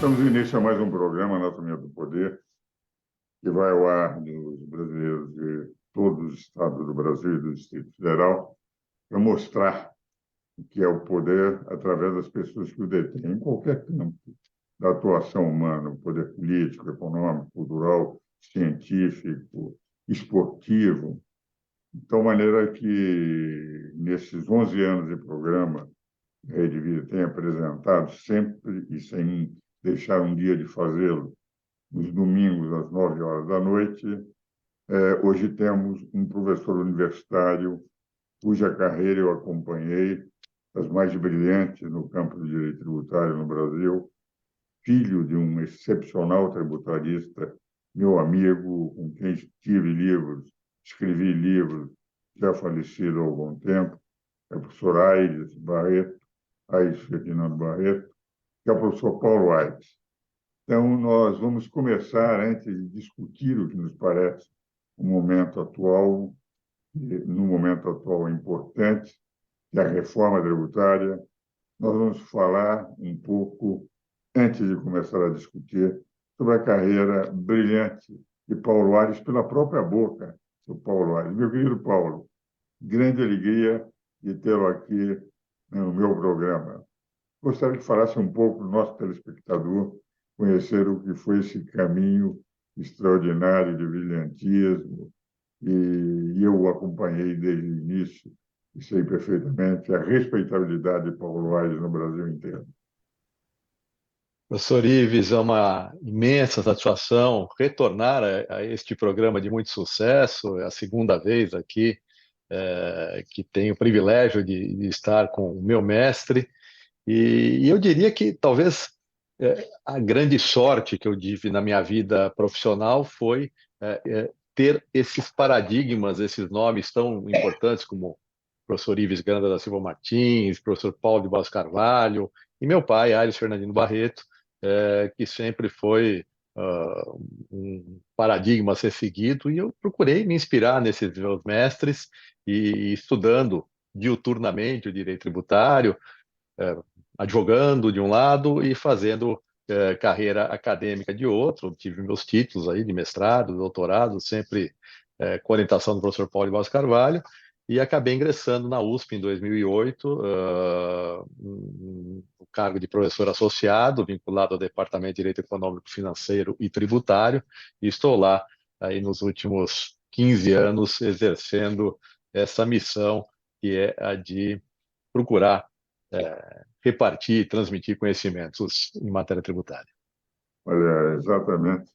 Damos início a mais um programa Anatomia do Poder, que vai ao ar dos brasileiros de todos os estados do Brasil e do Distrito Federal, para mostrar o que é o poder através das pessoas que o detêm, em qualquer campo da atuação humana, o poder político, econômico, cultural, científico, esportivo, de tal maneira que, nesses 11 anos de programa, a Rede Vida tem apresentado sempre e sem deixar um dia de fazê-lo, nos domingos às 9 horas da noite. Hoje temos um professor universitário cuja carreira eu acompanhei, das mais brilhantes no campo do direito tributário no Brasil, filho de um excepcional tributarista, meu amigo, com quem escrevi livros, já falecido há algum tempo, é o professor Aires Ferdinando Barreto, que é o professor Paulo Aires. Então, nós vamos começar, antes de discutir o que nos parece no momento atual importante, que é a reforma tributária, nós vamos falar um pouco, antes de começar a discutir, sobre a carreira brilhante de Paulo Aires, pela própria boca do Paulo Aires. Meu querido Paulo, grande alegria de tê-lo aqui no meu programa. Gostaria que falasse um pouco do nosso telespectador, conhecer o que foi esse caminho extraordinário de brilhantismo, e eu o acompanhei desde o início e sei perfeitamente a respeitabilidade de Paulo Aires no Brasil inteiro. Professor Ives, é uma imensa satisfação retornar a este programa de muito sucesso. É a segunda vez aqui que tenho o privilégio de estar com o meu mestre. E eu diria que talvez a grande sorte que eu tive na minha vida profissional foi ter esses paradigmas, esses nomes tão importantes como professor Ives Granda da Silva Martins, professor Paulo de Barros Carvalho, e meu pai, Aires Fernandino Barreto, que sempre foi um paradigma a ser seguido, e eu procurei me inspirar nesses meus mestres e estudando diuturnamente o direito tributário, advogando de um lado e fazendo carreira acadêmica de outro. Tive meus títulos aí de mestrado, doutorado, sempre com orientação do professor Paulo de Barros Carvalho, e acabei ingressando na USP em 2008, no cargo de professor associado, vinculado ao Departamento de Direito Econômico, Financeiro e Tributário, e estou lá aí nos últimos 15 anos exercendo essa missão, que é a de procurar repartir e transmitir conhecimentos em matéria tributária. Olha, exatamente.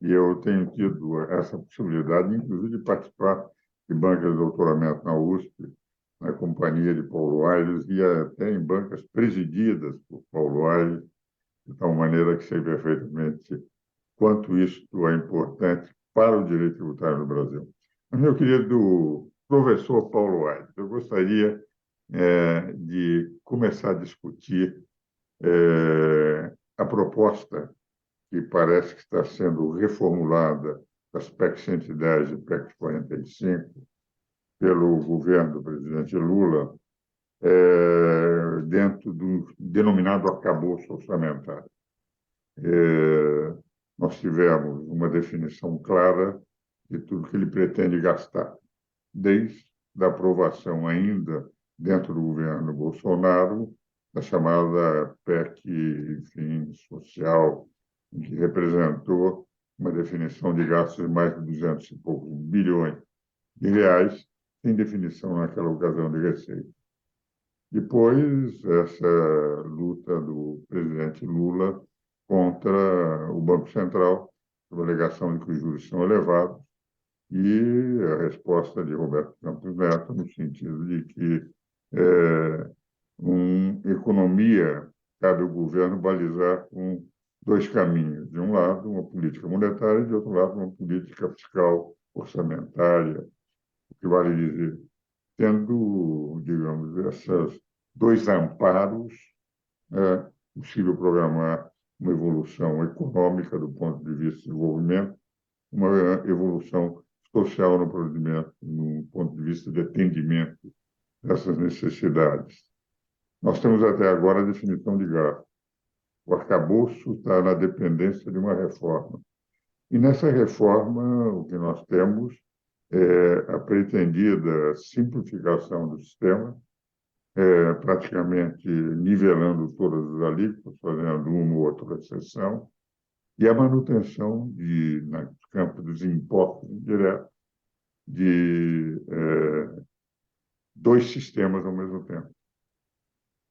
E eu tenho tido essa possibilidade, inclusive, de participar de bancas de doutoramento na USP, na companhia de Paulo Aires, e até em bancas presididas por Paulo Aires, de tal maneira que sei perfeitamente quanto isso é importante para o direito tributário no Brasil. Mas, meu querido professor Paulo Aires, eu gostaria de começar a discutir a proposta que parece que está sendo reformulada das PEC 110 e PEC 45 pelo governo do presidente Lula, dentro do denominado arcabouço orçamentário. Nós tivemos uma definição clara de tudo que ele pretende gastar, desde a aprovação ainda dentro do governo Bolsonaro, da chamada PEC, enfim, social, que representou uma definição de gastos de mais de 200 e poucos bilhões de reais, sem definição naquela ocasião de receita. Depois, essa luta do presidente Lula contra o Banco Central, sob a alegação de que os juros são elevados, e a resposta de Roberto Campos Neto, no sentido de que economia cabe ao governo balizar com dois caminhos. De um lado, uma política monetária, e de outro lado, uma política fiscal orçamentária, o que vale dizer, tendo, digamos, esses dois amparos, é possível programar uma evolução econômica do ponto de vista de desenvolvimento, uma evolução social no ponto de vista de atendimento dessas necessidades. Nós temos até agora a definição de gasto. o arcabouço está na dependência de uma reforma. E nessa reforma, o que nós temos é a pretendida simplificação do sistema, praticamente nivelando todas as alíquotas, fazendo uma ou outra exceção, e a manutenção, no campo dos impostos indiretos, de dois sistemas ao mesmo tempo.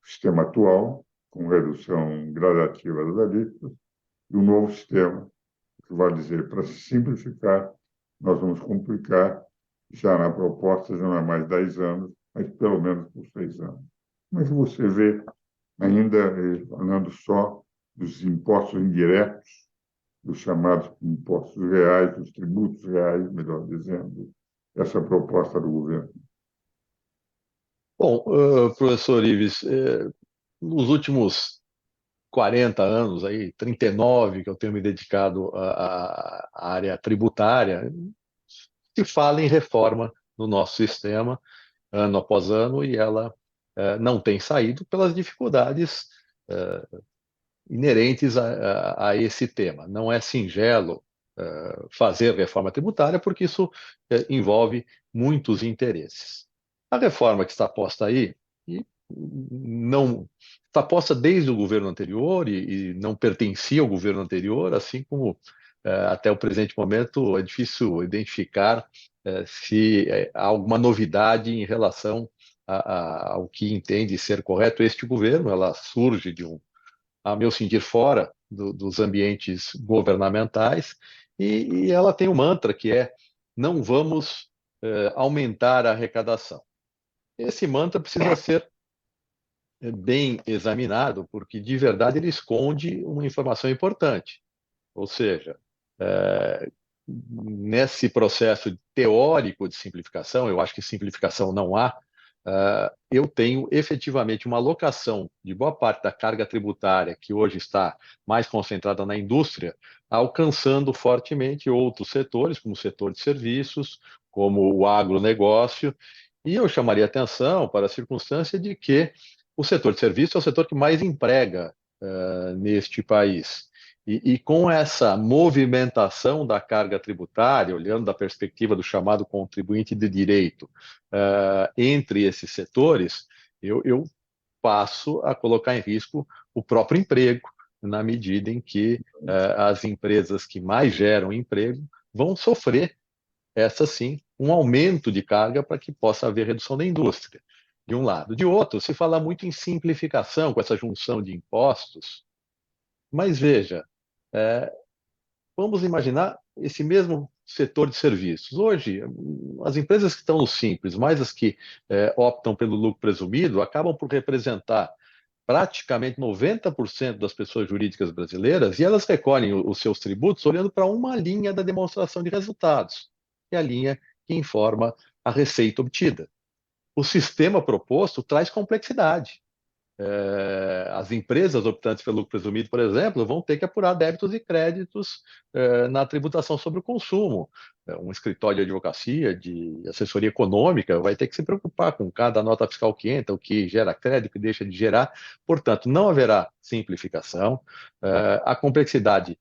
O sistema atual, com redução gradativa das alíquotas, e o novo sistema, que vai dizer, para se simplificar, nós vamos complicar, já na proposta já não é mais 10 anos, mas pelo menos por 6 anos. Mas você vê, ainda falando só dos impostos indiretos, dos chamados impostos reais, dos tributos reais, melhor dizendo, essa proposta do governo. Bom, professor Ives, nos últimos 40 anos, aí, 39 que eu tenho me dedicado à área tributária, se fala em reforma no nosso sistema, ano após ano, e ela não tem saído pelas dificuldades inerentes a esse tema. Não é singelo fazer reforma tributária, porque isso envolve muitos interesses. A reforma que está posta aí, e não está posta desde o governo anterior e não pertencia ao governo anterior, assim como até o presente momento é difícil identificar se há alguma novidade em relação ao que entende ser correto este governo. Ela surge a meu sentir, fora dos ambientes governamentais, e ela tem um mantra que é: não vamos aumentar a arrecadação. Esse mantra precisa ser bem examinado, porque de verdade ele esconde uma informação importante. Ou seja, nesse processo teórico de simplificação, eu acho que simplificação não há, eu tenho efetivamente uma alocação de boa parte da carga tributária, que hoje está mais concentrada na indústria, alcançando fortemente outros setores, como o setor de serviços, como o agronegócio, e eu chamaria atenção para a circunstância de que o setor de serviços é o setor que mais emprega neste país. E com essa movimentação da carga tributária, olhando da perspectiva do chamado contribuinte de direito, entre esses setores, eu passo a colocar em risco o próprio emprego, na medida em que as empresas que mais geram emprego vão sofrer, essa sim, um aumento de carga para que possa haver redução da indústria, de um lado. De outro, se fala muito em simplificação com essa junção de impostos, mas veja, vamos imaginar esse mesmo setor de serviços. Hoje, as empresas que estão no simples, mais as que optam pelo lucro presumido, acabam por representar praticamente 90% das pessoas jurídicas brasileiras, e elas recolhem os seus tributos olhando para uma linha da demonstração de resultados, que é a linha que informa a receita obtida. O sistema proposto traz complexidade. As empresas optantes pelo lucro presumido, por exemplo, vão ter que apurar débitos e créditos na tributação sobre o consumo. Um escritório de advocacia, de assessoria econômica, vai ter que se preocupar com cada nota fiscal que entra, o que gera crédito, o que deixa de gerar. Portanto, não haverá simplificação. A complexidade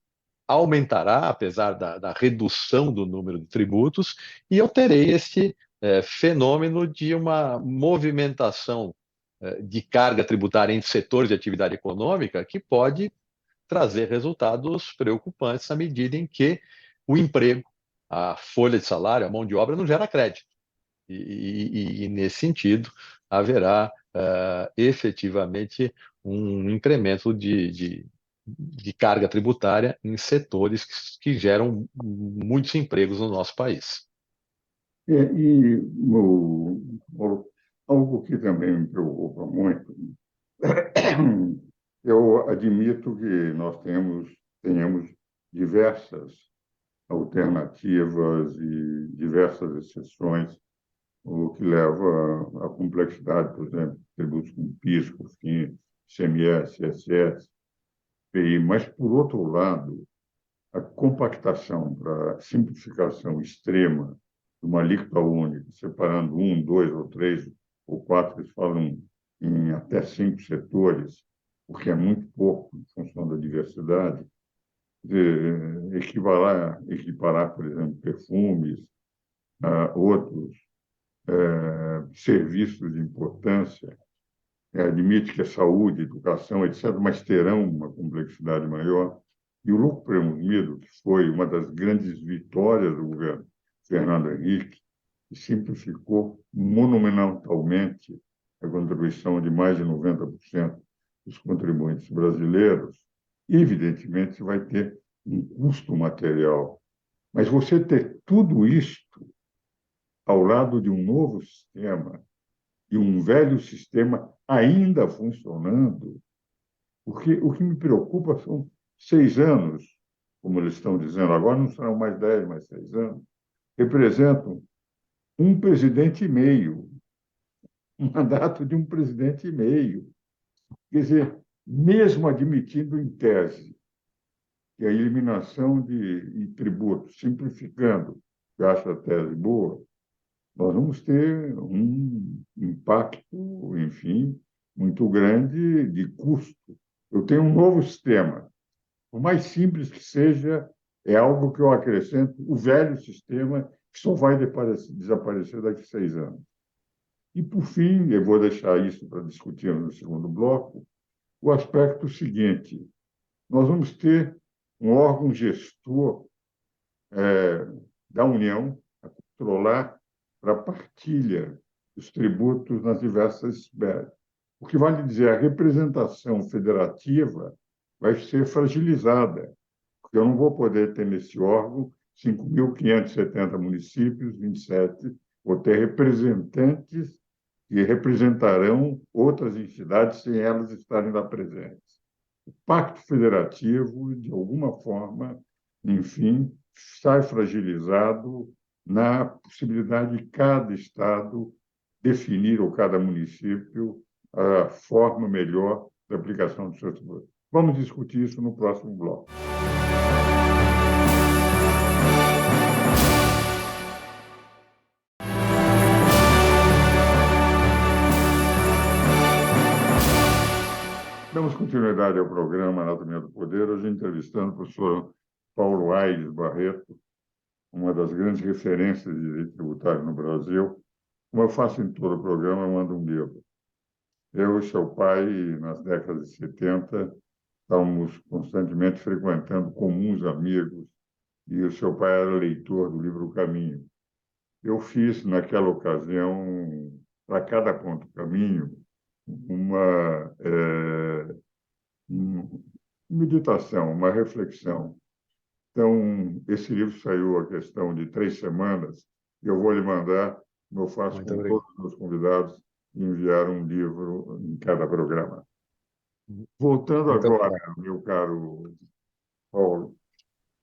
aumentará, apesar da redução do número de tributos, e eu terei este fenômeno de uma movimentação de carga tributária entre setores de atividade econômica, que pode trazer resultados preocupantes à medida em que o emprego, a folha de salário, a mão de obra não gera crédito. E nesse sentido, haverá efetivamente um incremento de carga tributária em setores que geram muitos empregos no nosso país. Algo que também me preocupa muito, eu admito que nós tenhamos diversas alternativas e diversas exceções, o que leva à complexidade, por exemplo, tributos como PIS, COFINS, ICMS, ISS, PI. Mas, por outro lado, a compactação para simplificação extrema de uma alíquota única, separando um, dois ou três ou quatro, eles falam em até 5 setores, o que é muito pouco em função da diversidade, equiparar, por exemplo, perfumes a outros serviços de importância, admite que a saúde, educação, etc., mas terão uma complexidade maior. E o lucro presumido, que foi uma das grandes vitórias do governo Fernando Henrique, que simplificou monumentalmente a contribuição de mais de 90% dos contribuintes brasileiros, evidentemente vai ter um custo material. Mas você ter tudo isto ao lado de um novo sistema, e um velho sistema ainda funcionando, porque o que me preocupa são 6 anos, como eles estão dizendo agora, não serão mais 10, mais 6 anos, representam um presidente e meio, um mandato de um presidente e meio. Quer dizer, mesmo admitindo em tese que a eliminação de tributos, simplificando, eu acho a tese boa, nós vamos ter um impacto, enfim, muito grande de custo. Eu tenho um novo sistema. Por mais simples que seja, é algo que eu acrescento, o velho sistema, que só vai desaparecer daqui a 6 anos. E, por fim, eu vou deixar isso para discutir no segundo bloco, o aspecto seguinte: nós vamos ter um órgão gestor da União a controlar para a partilha dos tributos nas diversas esferas. O que vale dizer, a representação federativa vai ser fragilizada, porque eu não vou poder ter nesse órgão 5.570 municípios, 27, vou ter representantes que representarão outras entidades sem elas estarem lá presentes. O Pacto Federativo, de alguma forma, enfim, sai fragilizado na possibilidade de cada Estado definir, ou cada município, a forma melhor da aplicação dos seus tributos. Vamos discutir isso no próximo bloco. Damos continuidade ao programa Anatomia do Poder, hoje entrevistando o professor Paulo Aires Barreto, uma das grandes referências de direito tributário no Brasil. Como eu faço em todo o programa, eu mando um livro. Eu e seu pai, nas décadas de 70, estávamos constantemente frequentando comuns amigos, e o seu pai era leitor do livro O Caminho. Eu fiz, naquela ocasião, para cada ponto do caminho, uma meditação, uma reflexão. Então, esse livro saiu a questão de 3 semanas, e eu vou lhe mandar, como eu faço Muito com obrigado. todos os meus convidados, enviar um livro em cada programa. Voltando Muito agora, obrigado. meu caro Paulo,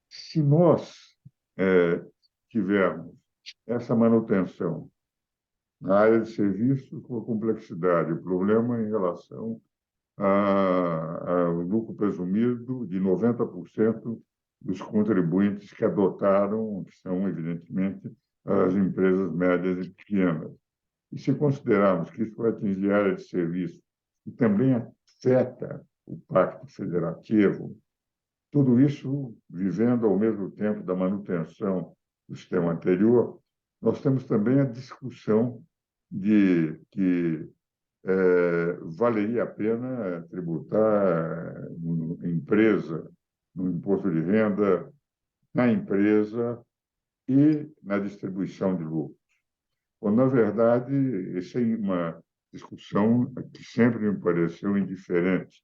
se nós tivermos essa manutenção na área de serviços com a complexidade, o problema em relação ao lucro presumido de 90% dos contribuintes que adotaram, que são, evidentemente, as empresas médias e pequenas. E se considerarmos que isso vai atingir a área de serviço e também afeta o Pacto Federativo, tudo isso vivendo ao mesmo tempo da manutenção do sistema anterior, nós temos também a discussão de que valeria a pena tributar empresa, no imposto de renda, na empresa e na distribuição de lucros. Quando, na verdade, essa é uma discussão que sempre me pareceu indiferente.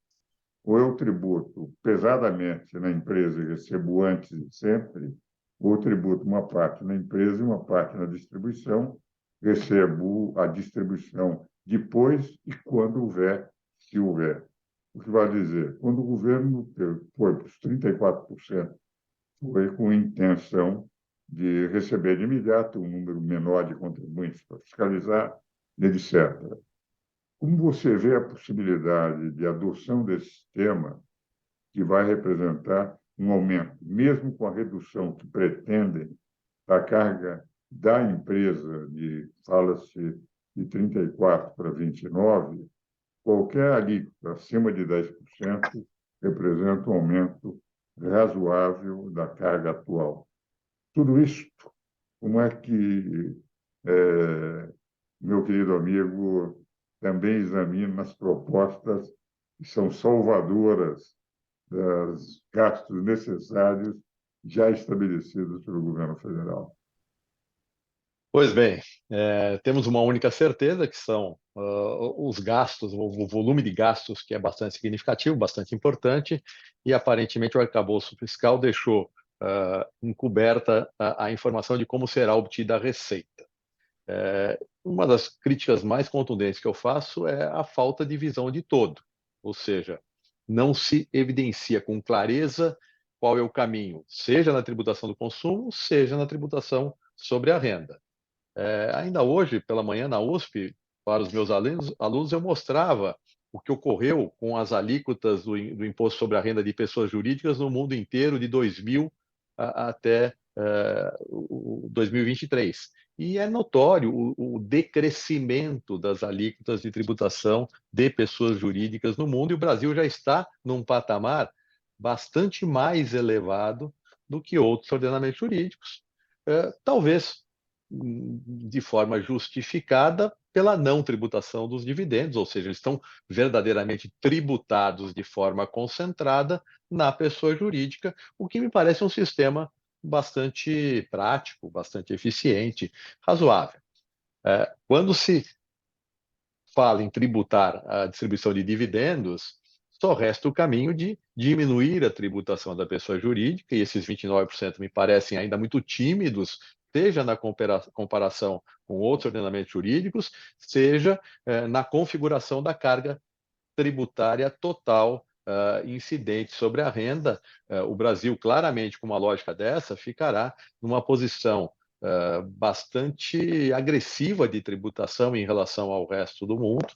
Ou eu tributo pesadamente na empresa e recebo antes e sempre, ou eu tributo uma parte na empresa e uma parte na distribuição, recebo a distribuição depois e quando houver, se houver. O que vai dizer? Quando o governo foi para os 34%, foi com intenção de receber de imediato um número menor de contribuintes para fiscalizar, etc. Como você vê a possibilidade de adoção desse sistema, que vai representar um aumento, mesmo com a redução que pretendem da carga da empresa, fala-se de 34 para 29, qualquer alíquota acima de 10% representa um aumento razoável da carga atual. Tudo isso, como é que meu querido amigo também examina as propostas que são salvadoras dos gastos necessários já estabelecidos pelo governo federal? Pois bem, temos uma única certeza, que são os gastos, o volume de gastos, que é bastante significativo, bastante importante, e aparentemente o arcabouço fiscal deixou encoberta a informação de como será obtida a receita. Uma das críticas mais contundentes que eu faço é a falta de visão de todo, ou seja, não se evidencia com clareza qual é o caminho, seja na tributação do consumo, seja na tributação sobre a renda. Ainda hoje, pela manhã, na USP, para os meus alunos, eu mostrava o que ocorreu com as alíquotas do imposto sobre a renda de pessoas jurídicas no mundo inteiro de 2000 até 2023. E é notório o decrescimento das alíquotas de tributação de pessoas jurídicas no mundo, e o Brasil já está num patamar bastante mais elevado do que outros ordenamentos jurídicos. Talvez de forma justificada pela não tributação dos dividendos, ou seja, eles estão verdadeiramente tributados de forma concentrada na pessoa jurídica, o que me parece um sistema bastante prático, bastante eficiente, razoável. Quando se fala em tributar a distribuição de dividendos, só resta o caminho de diminuir a tributação da pessoa jurídica, e esses 29% me parecem ainda muito tímidos, seja na comparação com outros ordenamentos jurídicos, seja na configuração da carga tributária total incidente sobre a renda. O Brasil, claramente, com uma lógica dessa, ficará numa posição bastante agressiva de tributação em relação ao resto do mundo,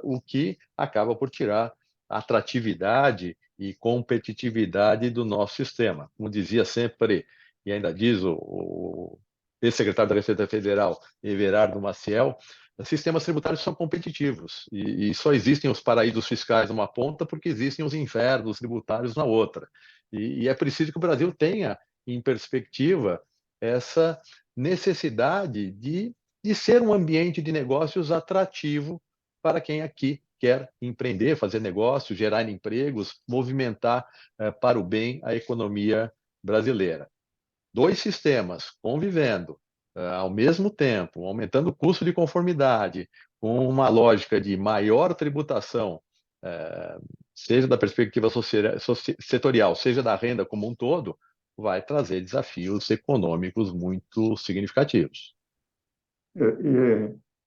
o que acaba por tirar atratividade e competitividade do nosso sistema. Como dizia sempre, e ainda diz o ex-secretário da Receita Federal, Everardo Maciel, os sistemas tributários são competitivos e só existem os paraísos fiscais numa ponta porque existem os infernos tributários na outra. E é preciso que o Brasil tenha em perspectiva essa necessidade de ser um ambiente de negócios atrativo para quem aqui quer empreender, fazer negócios, gerar empregos, movimentar para o bem a economia brasileira. Dois sistemas convivendo ao mesmo tempo, aumentando o custo de conformidade, com uma lógica de maior tributação, seja da perspectiva setorial, seja da renda como um todo, vai trazer desafios econômicos muito significativos.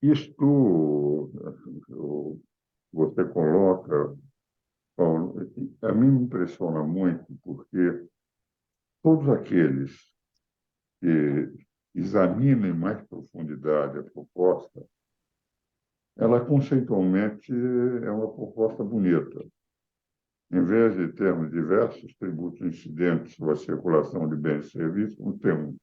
Isto você coloca, Paulo, a mim me impressiona muito, porque todos aqueles que examinem em mais profundidade a proposta, ela conceitualmente é uma proposta bonita. Em vez de termos diversos tributos incidentes sobre a circulação de bens e serviços, vamos ter um.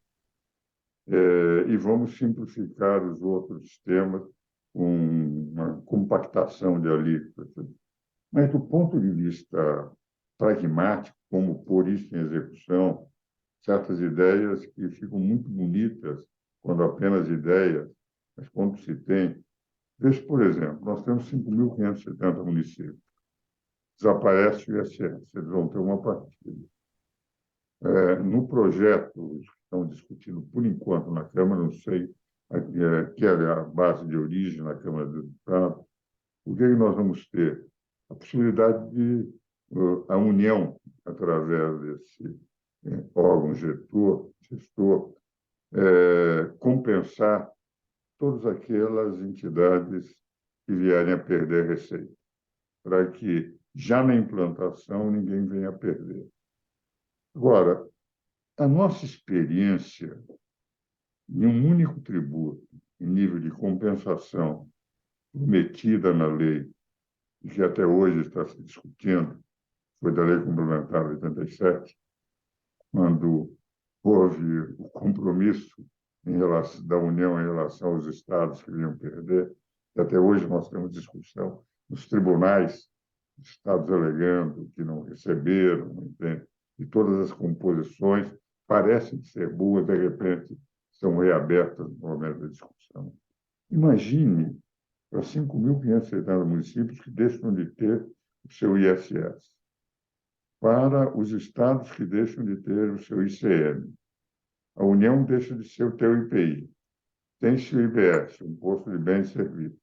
E vamos simplificar os outros temas com uma compactação de alíquotas. Mas, do ponto de vista pragmático, como pôr isso em execução, certas ideias que ficam muito bonitas quando apenas ideias, mas quando se tem. Veja, por exemplo, nós temos 5.570 municípios. Desaparece o ISS, eles vão ter uma partida. No projeto que estão discutindo, por enquanto, na Câmara, não sei, que é a base de origem na Câmara dos Deputados, o que nós vamos ter? A possibilidade de a União, através desse órgão gestor, compensar todas aquelas entidades que vierem a perder receita, para que, já na implantação, ninguém venha a perder. Agora, a nossa experiência em um único tributo, em nível de compensação prometida na lei, e que até hoje está se discutindo, foi da Lei Complementar 87, quando houve o compromisso da União em relação aos estados que vinham perder, e até hoje nós temos discussão nos tribunais, estados alegando que não receberam, entende? E todas as composições parecem ser boas, de repente são reabertas no momento da discussão. Imagine para 5.570 municípios que deixam de ter o seu ISS, para os estados que deixam de ter o seu ICM. A União deixa de ser o teu IPI. Tem-se o IBS, o Imposto de Bens e Serviços.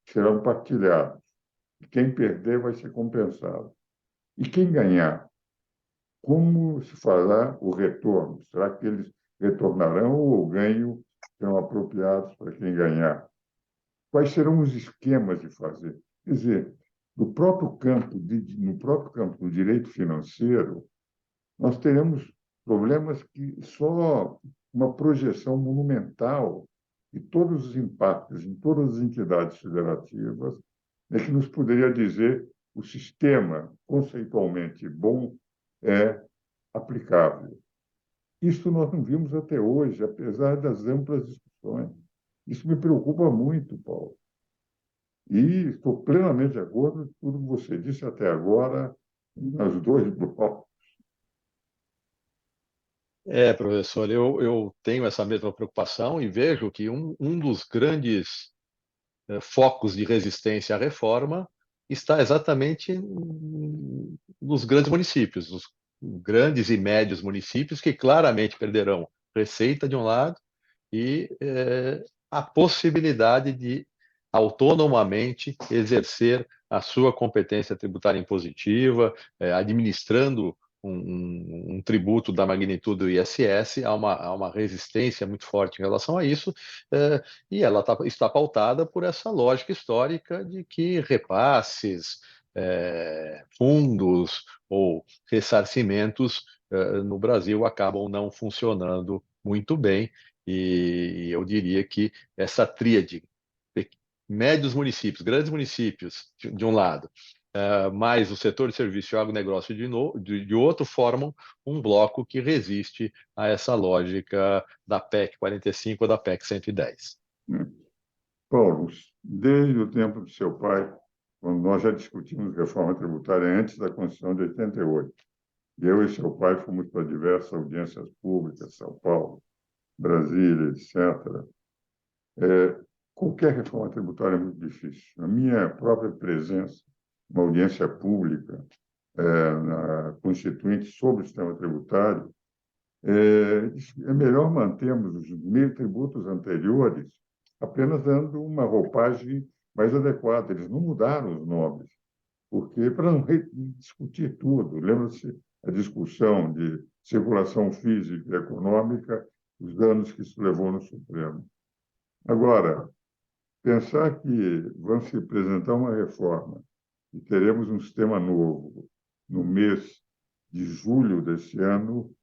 Serão partilhados. E quem perder vai ser compensado. E quem ganhar? Como se fará o retorno? Será que eles retornarão ou o ganho serão apropriados para quem ganhar? Quais serão os esquemas de fazer? Quer dizer, no próprio campo do direito financeiro, nós teremos problemas que só uma projeção monumental de todos os impactos em todas as entidades federativas é que nos poderia dizer o sistema conceitualmente bom é aplicável. Isso nós não vimos até hoje, apesar das amplas discussões. Isso me preocupa muito, Paulo. E estou plenamente de acordo com tudo que você disse até agora, nas dois blocos. Professor, eu tenho essa mesma preocupação e vejo que um dos grandes focos de resistência à reforma está exatamente nos grandes municípios, os grandes e médios municípios que claramente perderão receita de um lado e a possibilidade de autonomamente exercer a sua competência tributária impositiva, administrando um tributo da magnitude do ISS, há uma resistência muito forte em relação a isso, e ela está pautada por essa lógica histórica de que repasses, fundos ou ressarcimentos no Brasil acabam não funcionando muito bem, e eu diria que essa tríade, médios municípios, grandes municípios, de um lado, mais o setor de serviço e o agronegócio de outro, formam um bloco que resiste a essa lógica da PEC 45 ou da PEC 110. Paulo, desde o tempo de seu pai, quando nós já discutimos reforma tributária antes da Constituição de 88, eu e seu pai fomos para diversas audiências públicas, São Paulo, Brasília, etc. Qualquer reforma tributária é muito difícil. A minha própria presença, uma audiência pública na Constituinte sobre o sistema tributário, é melhor mantermos os tributos anteriores apenas dando uma roupagem mais adequada. Eles não mudaram os nomes, porque para não discutir tudo. Lembra-se a discussão de circulação física e econômica, os danos que isso levou no Supremo. Agora, pensar que vamos se apresentar uma reforma e teremos um sistema novo no mês de julho desse ano,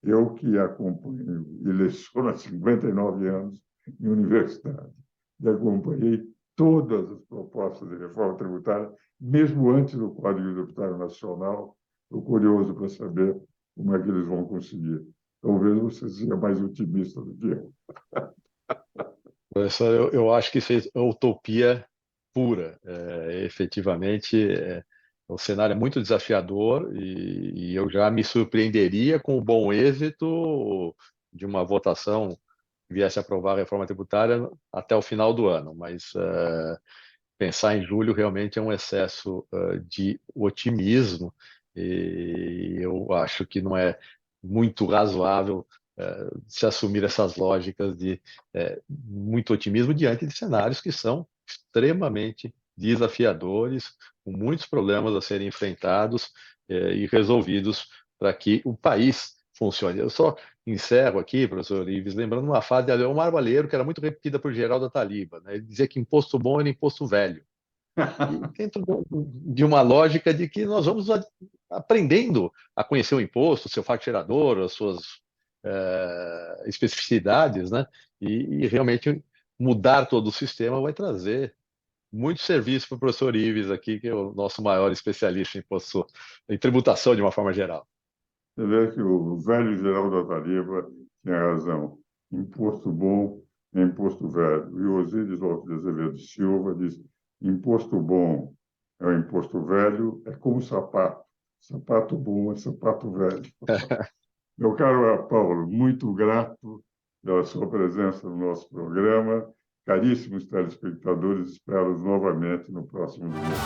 eu que acompanho e leciono há 59 anos em universidade, e acompanhei todas as propostas de reforma tributária, mesmo antes do Código Tributário Nacional. Estou curioso para saber como é que eles vão conseguir. Talvez você seja mais otimista do que eu. Professor, eu acho que isso é utopia pura. Efetivamente, o cenário é muito desafiador e eu já me surpreenderia com o bom êxito de uma votação que viesse a aprovar a reforma tributária até o final do ano, mas pensar em julho realmente é um excesso de otimismo e eu acho que não é muito razoável se assumir essas lógicas de muito otimismo diante de cenários que são extremamente desafiadores, com muitos problemas a serem enfrentados e resolvidos para que o país funcione. Eu só encerro aqui, professor Ives, lembrando uma frase de Leomar Baleiro, que era muito repetida por Geraldo Ataliba, né? Ele dizia que imposto bom era imposto velho. E dentro de uma lógica de que nós vamos aprendendo a conhecer o imposto, o seu fato gerador, as suas especificidades, né? E realmente mudar todo o sistema vai trazer muito serviço para o professor Ives aqui, que é o nosso maior especialista em imposto, em tributação de uma forma geral. Você vê que o velho Geraldo Ataliba tinha razão. Imposto bom é imposto velho. E o Osíris Lopes de Azevedo Silva diz: imposto bom é um imposto velho, é como sapato. Sapato bom é sapato velho. Meu caro Paulo, muito grato pela sua presença no nosso programa. Caríssimos telespectadores, espero novamente no próximo domingo.